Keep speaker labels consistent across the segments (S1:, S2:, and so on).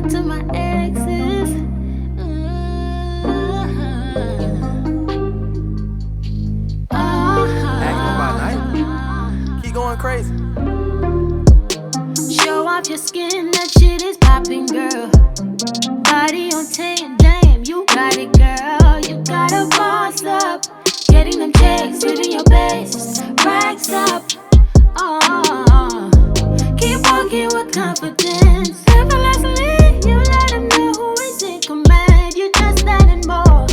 S1: out to my exes.
S2: Acting by night. Keep going crazy.
S1: Show off your skin, that shit is popping, girl. Body on 10, damn, you got it, girl. You gotta boss up. Getting them checks, living your best. Racks up. Oh, keep walking with confidence. Effortlessly, you let them know who is in command. You just that and more.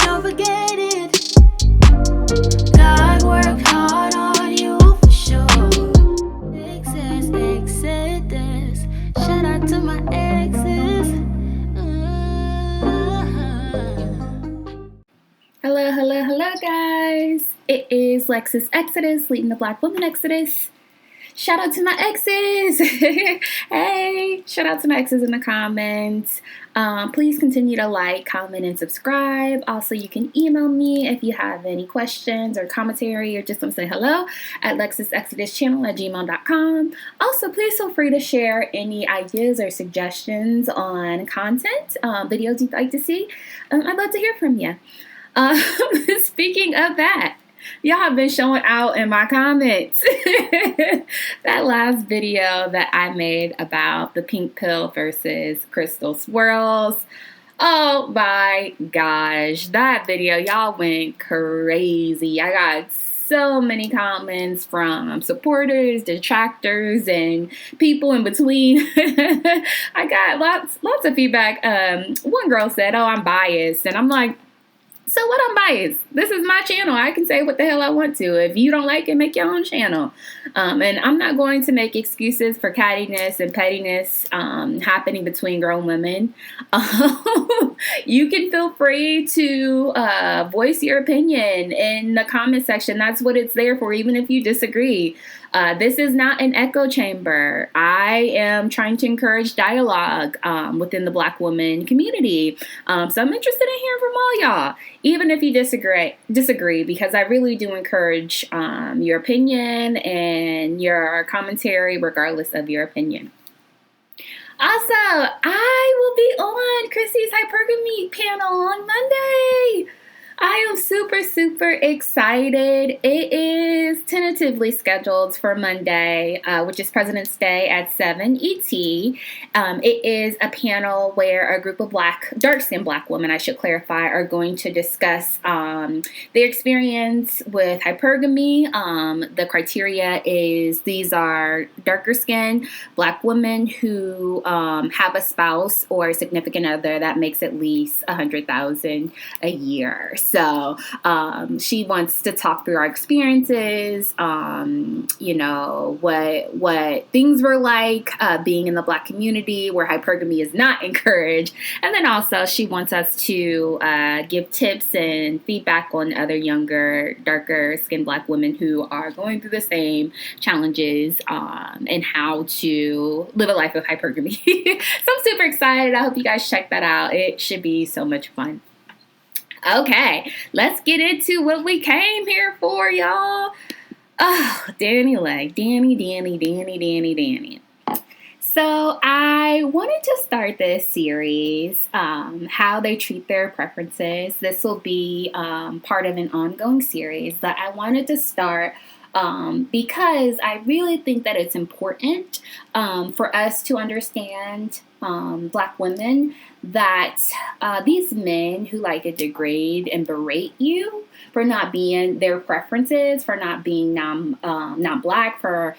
S1: Don't forget it. God worked hard on you for sure. Exodus. Shout out to my exes.
S3: Hello, guys. It is Lexus Exodus, leading the Black Woman Exodus. Shout out to my exes. Hey, shout out to my exes in the comments. Please continue to like, comment, and subscribe. Also, you can email me if you have any questions or commentary or just want to say hello at lexusexoduschannel@gmail.com. Also, please feel free to share any ideas or suggestions on content, videos you'd like to see. I'd love to hear from you. Speaking of that, y'all have been showing out in my comments. That last video that I made about the pink pill versus crystal swirls. Oh my gosh, that video, y'all went crazy. I got so many comments from supporters, detractors, and people in between. I got lots of feedback. One girl said, "Oh, I'm biased," and I'm like, so what? I'm biased. This is my channel. I can say what the hell I want to. If you don't like it, make your own channel. And I'm not going to make excuses for cattiness and pettiness happening between grown women. You can feel free to voice your opinion in the comment section. That's what it's there for, even if you disagree. This is not an echo chamber. I am trying to encourage dialogue within the Black woman community. So I'm interested in hearing from all y'all, even if you disagree, because I really do encourage your opinion and your commentary, regardless of your opinion. Also, I will be on Chrissy's hypergamy panel on Monday. I am super excited. It is tentatively scheduled for Monday, which is President's Day at 7 ET. It is a panel where a group of dark-skinned Black women, I should clarify, are going to discuss their experience with hypergamy. The criteria is these are darker-skinned Black women who have a spouse or a significant other that makes at least $100,000 a year. So she wants to talk through our experiences, what things were like being in the Black community where hypergamy is not encouraged. And then also she wants us to give tips and feedback on other younger, darker skinned Black women who are going through the same challenges and how to live a life of hypergamy. So I'm super excited. I hope you guys check that out. It should be so much fun. Okay, let's get into what we came here for, y'all. Oh, Danny. So I wanted to start this series, how they treat their preferences. This will be part of an ongoing series that I wanted to start because I really think that it's important for us to understand Black women, that these men who like to degrade and berate you for not being their preferences, for not being non-Black, for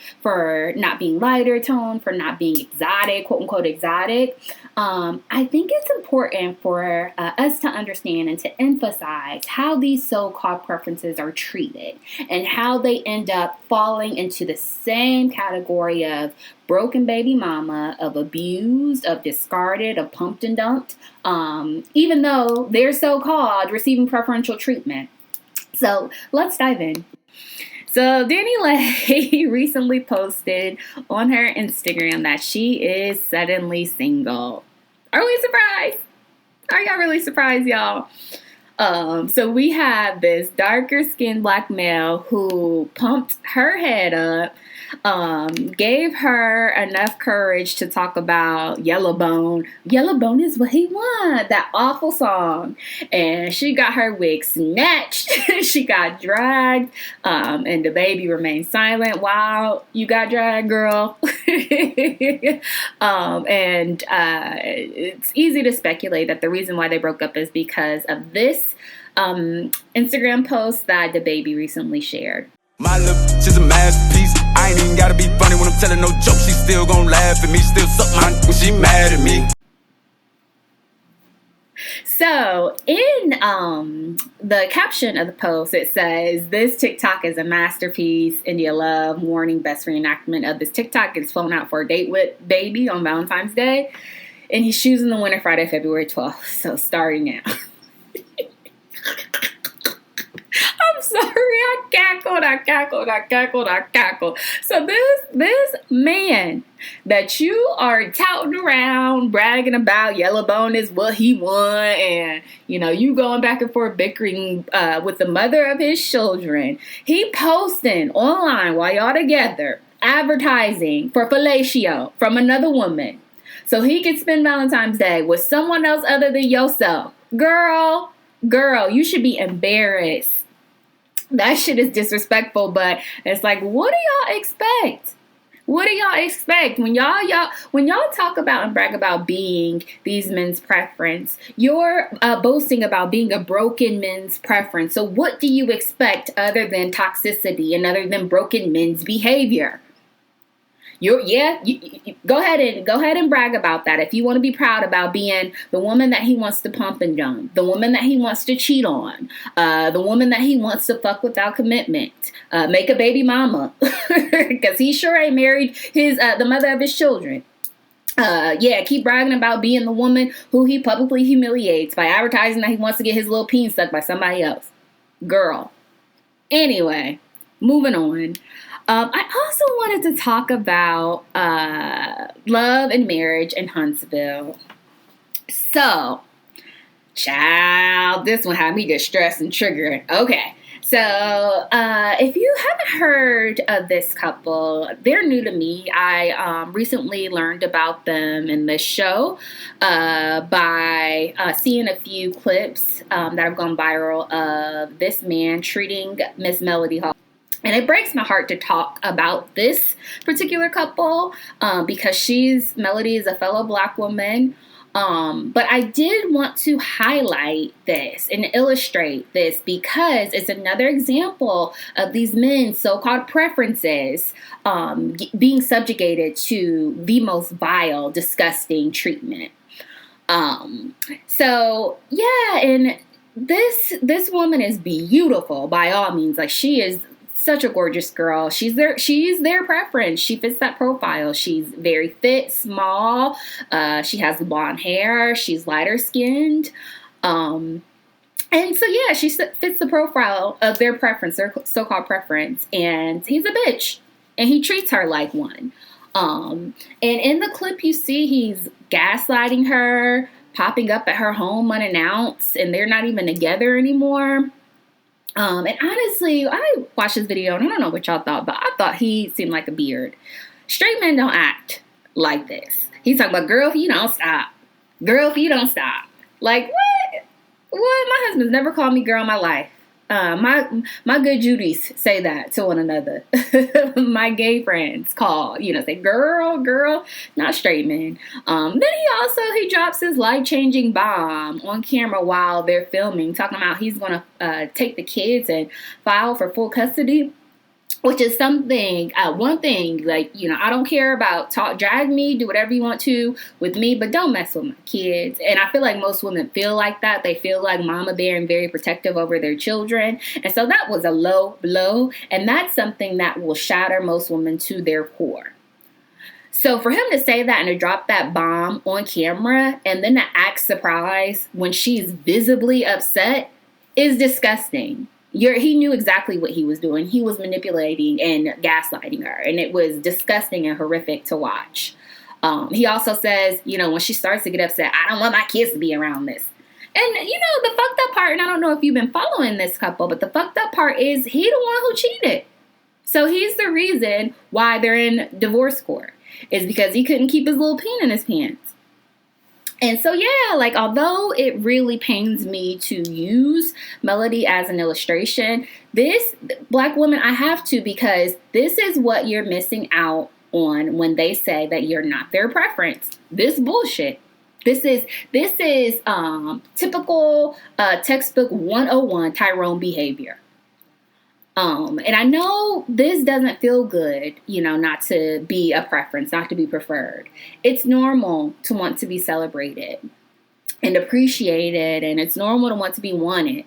S3: not being lighter tone, for not being exotic, quote unquote exotic. I think it's important for us to understand and to emphasize how these so-called preferences are treated and how they end up falling into the same category of broken baby mama, of abused, of discarded, of pumped and dumped, even though they're so-called receiving preferential treatment. So let's dive in. So Danny Lay recently posted on her Instagram that she is suddenly single. Are we surprised? Are y'all really surprised, y'all? So we have this darker skinned black male who pumped her head up, gave her enough courage to talk about Yellow Bone. Yellow Bone is what he want, that awful song. And she got her wig snatched. She got dragged. And the baby remained silent while you got dragged, girl. And it's easy to speculate that the reason why they broke up is because of this Instagram post that the baby recently shared.
S4: My lip, she's a masterpiece. I ain't even gotta be funny when I'm telling no jokes. She still gon' laugh at me, still suck my when she mad at me.
S3: So in the caption of the post, it says, "This TikTok is a masterpiece. India Love warning best reenactment of this TikTok gets flown out for a date with baby on Valentine's Day. And he's choosing the winner Friday, February 12th. So starting now." I'm sorry, I cackled. So this man that you are touting around, bragging about Yellow Bone is what he want, and you going back and forth bickering with the mother of his children. He posting online while y'all together, advertising for fellatio from another woman, so he can spend Valentine's Day with someone else other than yourself. Girl, you should be embarrassed. That shit is disrespectful, but it's like, what do y'all expect? What do y'all expect? When y'all talk about and brag about being these men's preference, you're boasting about being a broken men's preference. So what do you expect other than toxicity and other than broken men's behavior? Go ahead and brag about that. If you want to be proud about being the woman that he wants to pump and dump, the woman that he wants to cheat on, the woman that he wants to fuck without commitment, make a baby mama, because he sure ain't married the mother of his children. Keep bragging about being the woman who he publicly humiliates by advertising that he wants to get his little peen sucked by somebody else. Girl. Anyway, moving on. I also wanted to talk about love and marriage in Huntsville. So, child, this one had me distressed and triggered. Okay, so if you haven't heard of this couple, they're new to me. I recently learned about them in this show by seeing a few clips that have gone viral of this man treating Miss Melody Hall. And it breaks my heart to talk about this particular couple because Melody is a fellow Black woman. But I did want to highlight this and illustrate this because it's another example of these men's so-called preferences being subjugated to the most vile, disgusting treatment. And this woman is beautiful by all means. Like, she is such a gorgeous girl. She's their preference. She fits that profile. She's very fit, small. She has the blonde hair. She's lighter skinned. And so, she fits the profile of their preference, their so-called preference. And he's a bitch. And he treats her like one. And in the clip you see, he's gaslighting her, popping up at her home unannounced, and they're not even together anymore. And honestly, I watched this video and I don't know what y'all thought, but I thought he seemed like a beard. Straight men don't act like this. He's talking about, girl, if you don't stop. Girl, if you don't stop. Like, what? What? My husband's never called me girl in my life. My good Judies say that to one another. My gay friends call, say girl, not straight men. Then he drops his life-changing bomb on camera while they're filming, talking about he's going to take the kids and file for full custody. Which is something, one thing, I don't care about drag me, do whatever you want to with me, but don't mess with my kids. And I feel like most women feel like that. They feel like mama bear and very protective over their children. And so that was a low blow. And that's something that will shatter most women to their core. So for him to say that and to drop that bomb on camera and then to act surprised when she's visibly upset is disgusting. He knew exactly what he was doing. He was manipulating and gaslighting her, and it was disgusting and horrific to watch. He also says, when she starts to get upset, I don't want my kids to be around this. And, you know, the fucked up part, and I don't know if you've been following this couple, but the fucked up part is he the one who cheated. So he's the reason why they're in divorce court, is because he couldn't keep his little peen in his pants. And so, yeah, like, although it really pains me to use Melody as an illustration, this Black woman, I have to, because this is what you're missing out on when they say that you're not their preference. This bullshit. This is typical textbook 101 Tyrone behavior. And I know this doesn't feel good, you know, not to be a preference, not to be preferred. It's normal to want to be celebrated and appreciated, and it's normal to want to be wanted.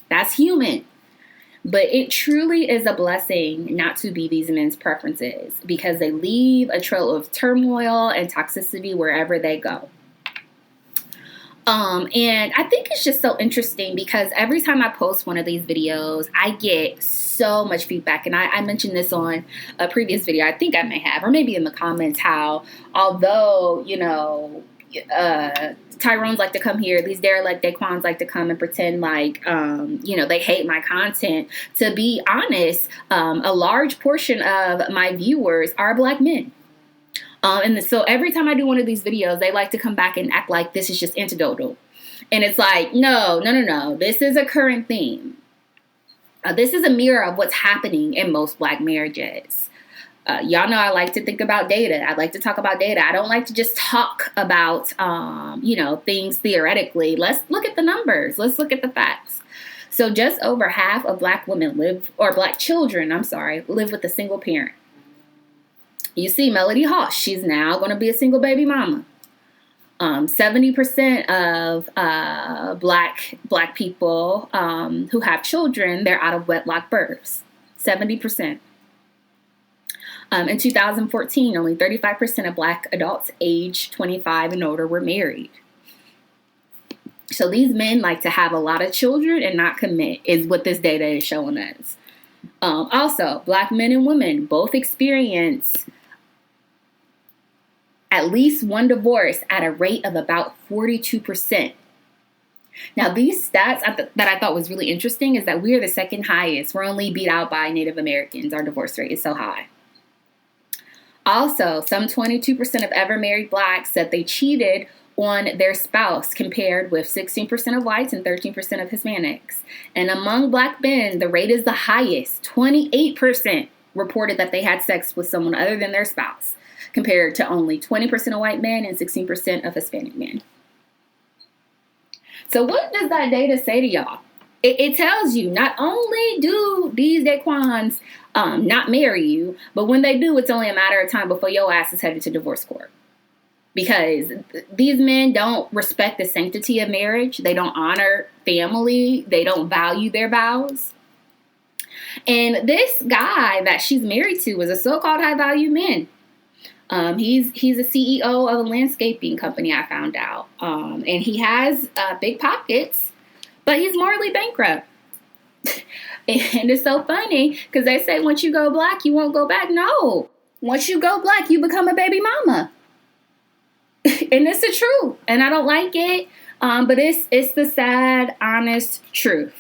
S3: That's human. But it truly is a blessing not to be these men's preferences, because they leave a trail of turmoil and toxicity wherever they go. And I think it's just so interesting because every time I post one of these videos, I get so much feedback. And I mentioned this on a previous video, I think I may have, or maybe in the comments, how although, you know, Tyrone's like to come here, these derelict Quans like to come and pretend like, you know, they hate my content. To be honest, a large portion of my viewers are Black men. And so every time I do one of these videos, they like to come back and act like this is just anecdotal. And it's like, no. This is a current theme. This is a mirror of what's happening in most Black marriages. Y'all know I like to think about data. I like to talk about data. I don't like to just talk about, you know, things theoretically. Let's look at the numbers. Let's look at the facts. So just over half of Black women Black children, live with a single parent. You see Melody Hoss, she's now going to be a single baby mama. 70% of black people who have children, they're out of wedlock births. 70%. In 2014, only 35% of Black adults aged 25 and older were married. So these men like to have a lot of children and not commit, is what this data is showing us. Also, Black men and women both experience at least one divorce at a rate of about 42%. Now, these stats that I thought was really interesting is that we are the second highest. We're only beat out by Native Americans. Our divorce rate is so high. Also, some 22% of ever married Blacks said they cheated on their spouse, compared with 16% of whites and 13% of Hispanics. And among Black men, the rate is the highest. 28% reported that they had sex with someone other than their spouse, compared to only 20% of white men and 16% of Hispanic men. So what does that data say to y'all? It tells you not only do these Daquans not marry you, but when they do, it's only a matter of time before your ass is headed to divorce court. Because these men don't respect the sanctity of marriage. They don't honor family. They don't value their vows. And this guy that she's married to is a so-called high-value man. He's a CEO of a landscaping company, I found out. And he has big pockets, but he's morally bankrupt. And it's so funny because they say once you go Black, you won't go back. No. Once you go Black, you become a baby mama. And it's the truth. And I don't like it. But it's the sad, honest truth.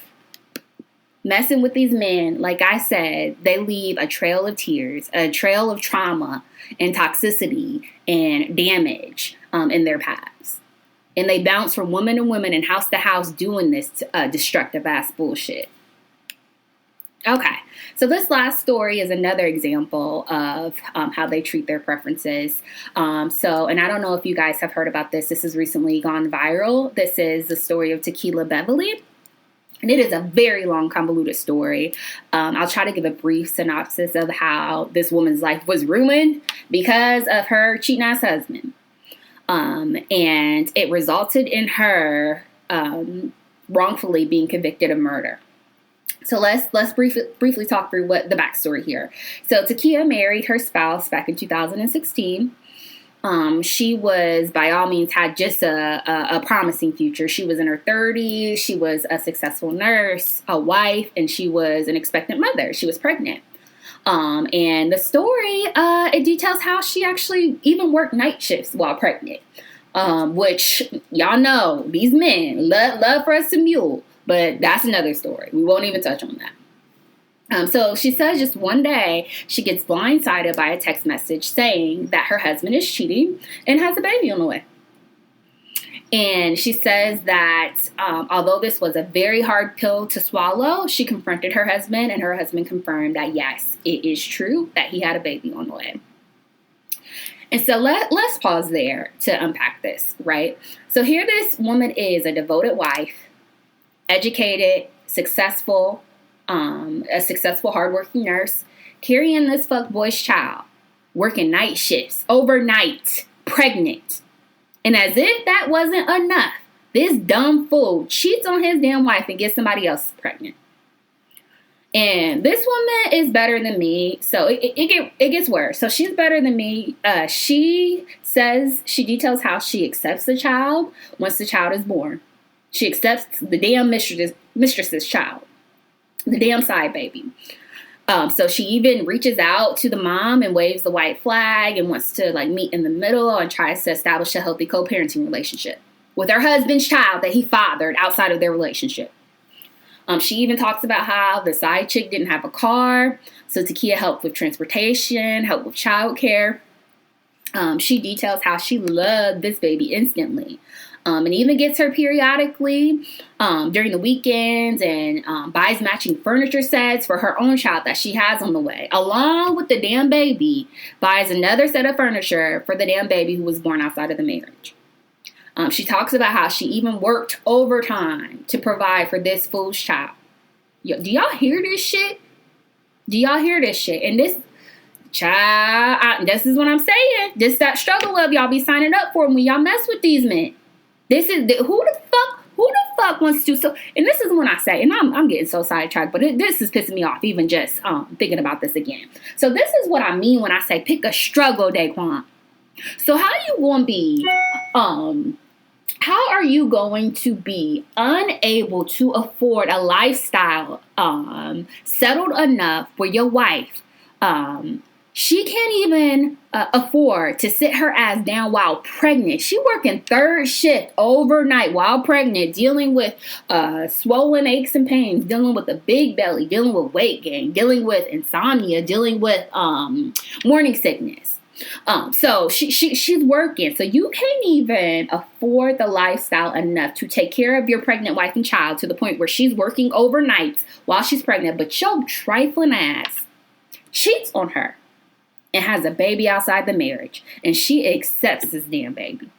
S3: Messing with these men, like I said, they leave a trail of tears, a trail of trauma and toxicity and damage in their paths. And they bounce from woman to woman and house to house doing this destructive ass bullshit. Okay, so this last story is another example of how they treat their preferences. And I don't know if you guys have heard about this. This has recently gone viral. This is the story of Tequila Beverly. And it is a very long, convoluted story. I'll try to give a brief synopsis of how this woman's life was ruined because of her cheating ass husband. And it resulted in her wrongfully being convicted of murder. So let's briefly talk through what the backstory here. So Tequila married her spouse back in 2016. She was, by all means, had just a promising future. She was in her 30s. She was a successful nurse, a wife, and she was an expectant mother. She was pregnant. And the story, it details how she actually even worked night shifts while pregnant. which y'all know these men love for us to mule, but that's another story. We won't even touch on that. So she says just one day she gets blindsided by a text message saying that her husband is cheating and has a baby on the way. And she says that although this was a very hard pill to swallow, she confronted her husband, and her husband confirmed that, yes, it is true that he had a baby on the way. And so let's pause there to unpack this, right? So here this woman is a devoted wife, educated, successful, a successful, hardworking nurse, carrying this fuckboy's child, working night shifts, overnight, pregnant. And as if that wasn't enough, this dumb fool cheats on his damn wife and gets somebody else pregnant. And this woman is better than me, so it gets worse. So she's better than me. She details how she accepts the child once the child is born. She accepts the damn mistress's child. The damn side baby. So she even reaches out to the mom and waves the white flag and wants to meet in the middle and tries to establish a healthy co-parenting relationship with her husband's child that he fathered outside of their relationship. She even talks about how the side chick didn't have a car, so Tequila helped with transportation, helped with childcare. She details how she loved this baby instantly. And even gets her periodically during the weekends and buys matching furniture sets for her own child that she has on the way. Along with the damn baby, buys another set of furniture for the damn baby who was born outside of the marriage. She talks about how she even worked overtime to provide for this fool's child. Do y'all hear this shit? Do y'all hear this shit? And this child, this is what I'm saying. This is that struggle of y'all be signing up for when y'all mess with these men. This is who the fuck wants to so, and this is when I say, and I'm getting so sidetracked, but this is pissing me off even just thinking about this again. So this is what I mean when I say pick a struggle day, Quan. So how are you going to be unable to afford a lifestyle settled enough where your wife she can't even afford to sit her ass down while pregnant. She working third shift overnight while pregnant, dealing with swollen aches and pains, dealing with a big belly, dealing with weight gain, dealing with insomnia, dealing with morning sickness. So she's working. So you can't even afford the lifestyle enough to take care of your pregnant wife and child to the point where she's working overnights while she's pregnant. But your trifling ass cheats on her and has a baby outside the marriage, and she accepts this damn baby.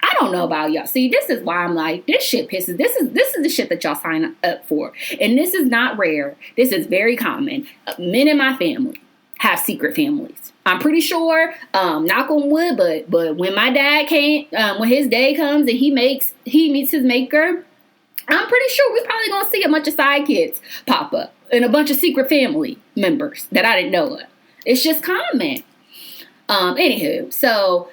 S3: I don't know about y'all. See, this is why I'm like, this shit pisses. This is the shit that y'all sign up for, and this is not rare. This is very common. Men in my family have secret families. I'm pretty sure, knock on wood, but when my dad came, when his day comes and he meets his maker, I'm pretty sure we're probably gonna see a bunch of side kids pop up and a bunch of secret family members that I didn't know of. It's just common. Anywho, so,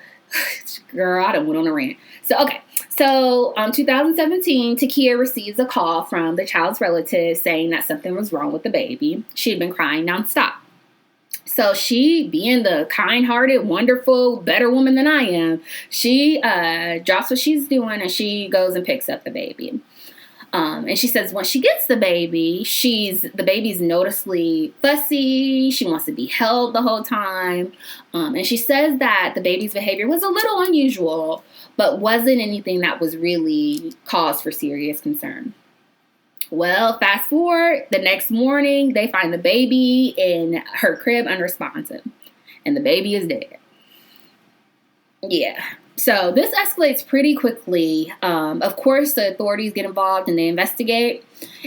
S3: girl, I done went on a rant. So, okay. So, 2017, Tequila receives a call from the child's relatives saying that something was wrong with the baby. She had been crying nonstop. So she, being the kind-hearted, wonderful, better woman than I am, she drops what she's doing and she goes and picks up the baby. And she says when she gets the baby, the baby's noticeably fussy. She wants to be held the whole time. And she says that the baby's behavior was a little unusual, but wasn't anything that was really cause for serious concern. Well, fast forward, the next morning, they find the baby in her crib unresponsive. And the baby is dead. Yeah. So this escalates pretty quickly. Of course, the authorities get involved and they investigate.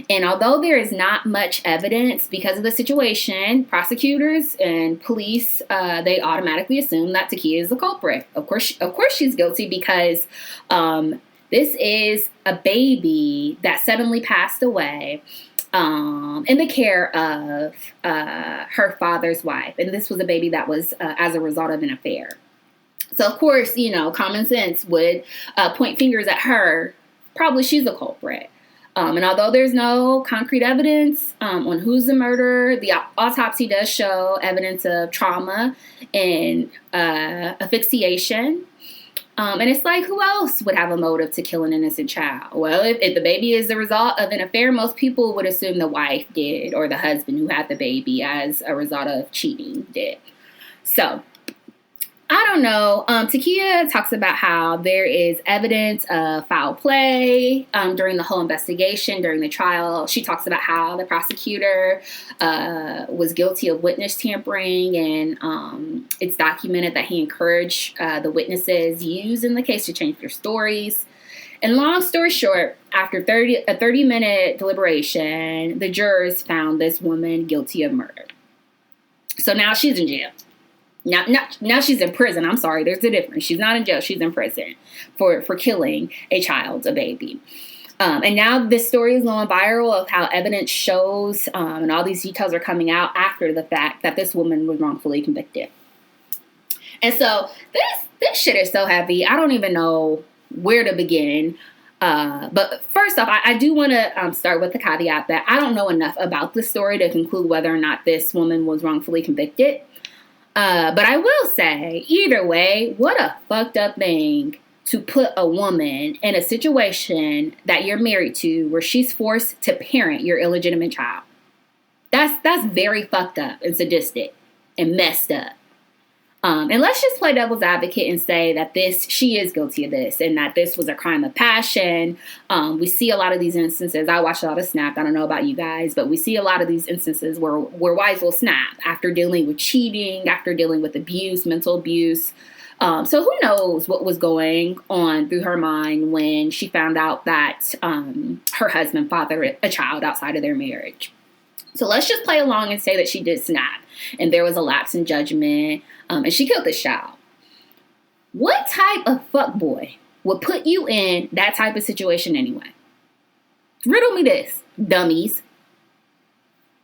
S3: And although there is not much evidence because of the situation, prosecutors and police, they automatically assume that Tequila is the culprit. Of course she's guilty because this is a baby that suddenly passed away in the care of her father's wife. And this was a baby that was as a result of an affair. So, of course, common sense would point fingers at her. Probably she's the culprit. And although there's no concrete evidence on who's the murderer, the autopsy does show evidence of trauma and asphyxiation. And it's like, who else would have a motive to kill an innocent child? Well, if the baby is the result of an affair, most people would assume the wife did, or the husband who had the baby as a result of cheating did. So, I don't know. Tequila talks about how there is evidence of foul play during the whole investigation, during the trial. She talks about how the prosecutor was guilty of witness tampering, and it's documented that he encouraged the witnesses used in the case to change their stories. And long story short, after a 30-minute deliberation, the jurors found this woman guilty of murder. So now she's in jail. Now she's in prison. I'm sorry, there's a difference. She's not in jail. She's in prison for killing a child, a baby. And now this story is going viral of how evidence shows, and all these details are coming out after the fact that this woman was wrongfully convicted. And so this shit is so heavy. I don't even know where to begin. But first off, I do want to start with the caveat that I don't know enough about this story to conclude whether or not this woman was wrongfully convicted. But I will say, either way, what a fucked up thing to put a woman in a situation that you're married to where she's forced to parent your illegitimate child. That's very fucked up and sadistic and messed up. And let's just play devil's advocate and say that she is guilty of this and that this was a crime of passion. We see a lot of these instances. I watch a lot of Snap. I don't know about you guys, but we see a lot of these instances where wives will snap after dealing with cheating, after dealing with abuse, mental abuse. So who knows what was going on through her mind when she found out that her husband fathered a child outside of their marriage. So let's just play along and say that she did snap and there was a lapse in judgment. And she killed this child. What type of fuckboy would put you in that type of situation anyway? Riddle me this, dummies.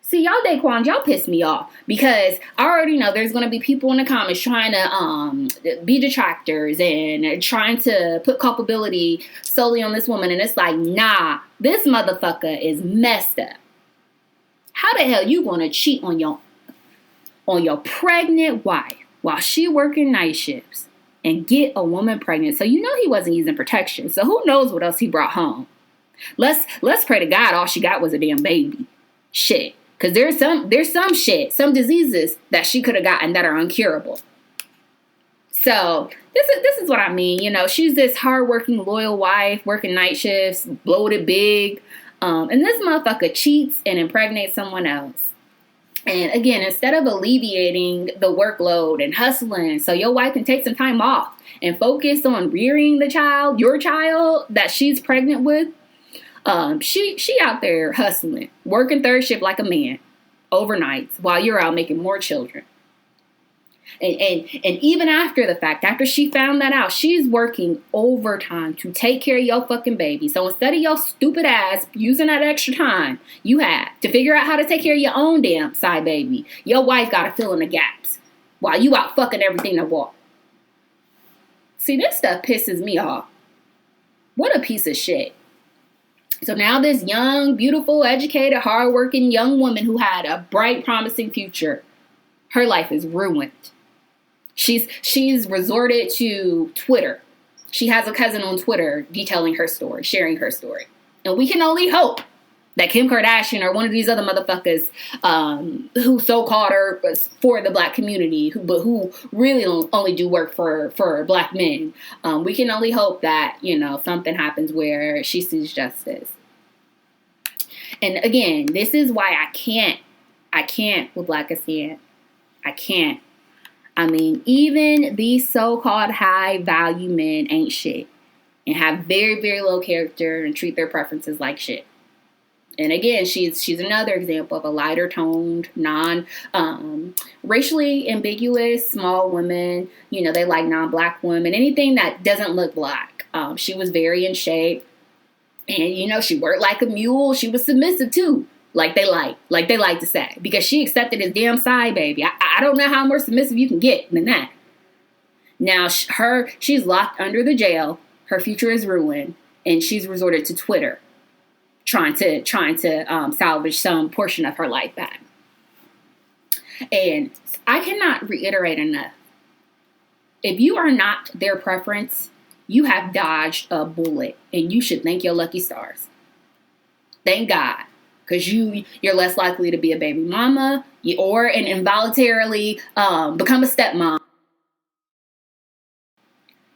S3: See, y'all Quan, y'all piss me off because I already know there's going to be people in the comments trying to be detractors and trying to put culpability solely on this woman. And it's like, nah, this motherfucker is messed up. How the hell you going to cheat on your pregnant wife while she working night shifts and get a woman pregnant? So you know he wasn't using protection. So who knows what else he brought home? Let's pray to God all she got was a damn baby. Shit. Because there's some diseases that she could have gotten that are uncurable. So this is what I mean. You know, she's this hardworking, loyal wife, working night shifts, bloated big. And this motherfucker cheats and impregnates someone else. And again, instead of alleviating the workload and hustling so your wife can take some time off and focus on rearing the child, your child that she's pregnant with, she out there hustling, working third shift like a man overnights while you're out making more children. And even after the fact, after she found that out, she's working overtime to take care of your fucking baby. So instead of your stupid ass using that extra time you had to figure out how to take care of your own damn side baby, your wife got to fill in the gaps while you out fucking everything to walk. See, this stuff pisses me off. What a piece of shit. So now this young, beautiful, educated, hardworking young woman who had a bright, promising future, her life is ruined. She's resorted to Twitter. She has a cousin on Twitter detailing her story, sharing her story. And we can only hope that Kim Kardashian or one of these other motherfuckers who so-called are for the black community, but who really only do work for black men. We can only hope that, you know, something happens where she sees justice. And again, this is why I can't with Black Asian. I can't. I mean, even these so-called high-value men ain't shit and have very, very low character and treat their preferences like shit. And again, she's another example of a lighter-toned, racially ambiguous, small women. You know, they like non-black women, anything that doesn't look black. She was very in shape. And, you know, she worked like a mule. She was submissive, too. Like they like to say, because she accepted his damn side baby. I don't know how more submissive you can get than that. Now she's locked under the jail. Her future is ruined, and she's resorted to Twitter, trying to salvage some portion of her life back. And I cannot reiterate enough: if you are not their preference, you have dodged a bullet, and you should thank your lucky stars. Thank God. Because you're less likely to be a baby mama and involuntarily become a stepmom.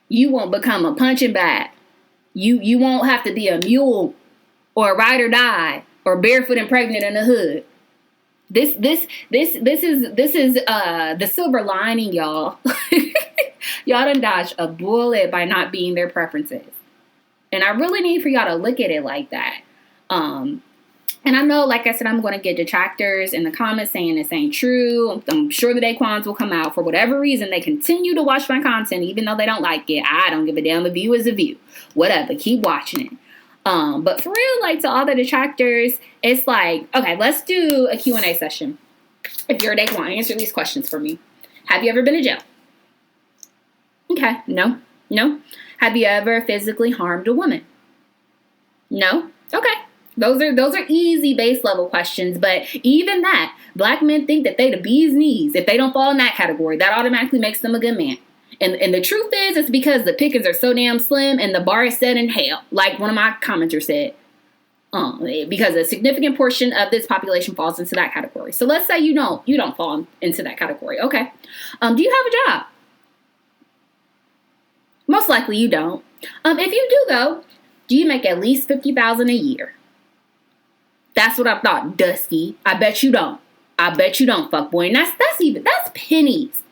S3: You won't become a punching bag. You won't have to be a mule or a ride or die or barefoot and pregnant in the hood. This is the silver lining, y'all. Y'all done dodged a bullet by not being their preferences. And I really need for y'all to look at it like that. And I know, like I said, I'm going to get detractors in the comments saying this ain't true. I'm sure the day Quans will come out. For whatever reason, they continue to watch my content, even though they don't like it. I don't give a damn. A view is a view. Whatever. Keep watching it. But for real, like, to all the detractors, it's like, okay, let's do a Q&A session. If you're a day Quan, answer these questions for me. Have you ever been to jail? Okay. No. Have you ever physically harmed a woman? No. Okay. Those are easy base level questions, but even that, black men think that they the bee's knees. If they don't fall in that category, that automatically makes them a good man. And the truth is, it's because the pickings are so damn slim and the bar is set in hell, like one of my commenters said. Because a significant portion of this population falls into that category. So let's say you don't fall into that category. Okay. Do you have a job? Most likely you don't. If you do though, do you make at least $50,000 a year? That's what I thought, Dusty. I bet you don't. Fuckboy. And that's pennies.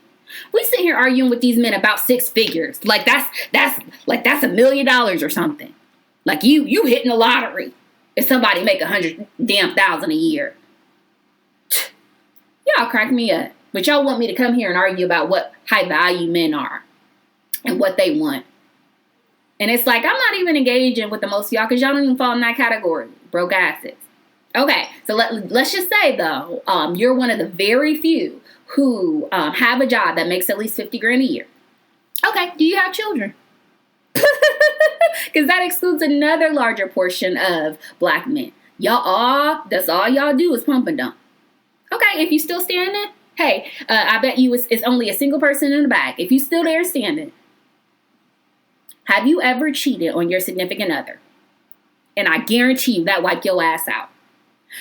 S3: We sit here arguing with these men about six figures. Like that's $1 million or something. Like you hitting the lottery if somebody make 100,000 a year. Y'all crack me up. But y'all want me to come here and argue about what high value men are and what they want. And it's like, I'm not even engaging with the most of y'all because y'all don't even fall in that category. Broke asses. Okay, so let's just say, though, you're one of the very few who have a job that makes at least $50,000 a year. Okay, do you have children? Because that excludes another larger portion of black men. That's all y'all do is pump and dump. Okay, if you still standing, hey, I bet you it's only a single person in the back. If you still there standing, have you ever cheated on your significant other? And I guarantee you that wiped your ass out.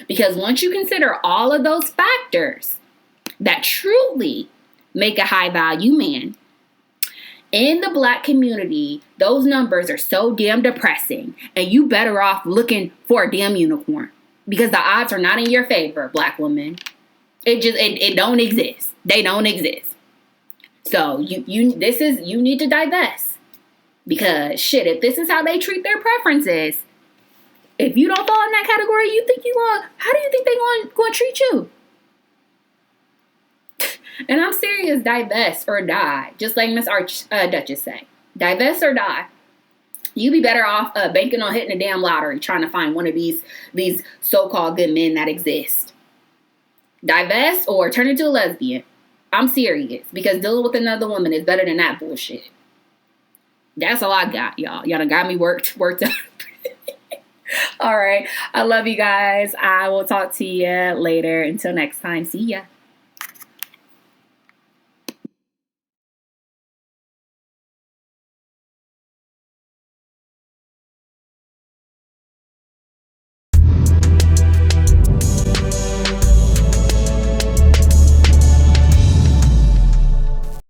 S3: Because once you consider all of those factors that truly make a high value man, in the black community, those numbers are so damn depressing, and you better off looking for a damn unicorn because the odds are not in your favor, black woman. It don't exist. They don't exist. So you need to divest because shit, if this is how they treat their preferences, if you don't fall in that category, how do you think they going to treat you? And I'm serious, divest or die. Just like Miss Duchess say. Divest or die. You be better off banking on hitting a damn lottery trying to find one of these so-called good men that exist. Divest or turn into a lesbian. I'm serious. Because dealing with another woman is better than that bullshit. That's all I got, y'all. Y'all done got me worked up. All right. I love you guys. I will talk to you later. Until next time. See ya.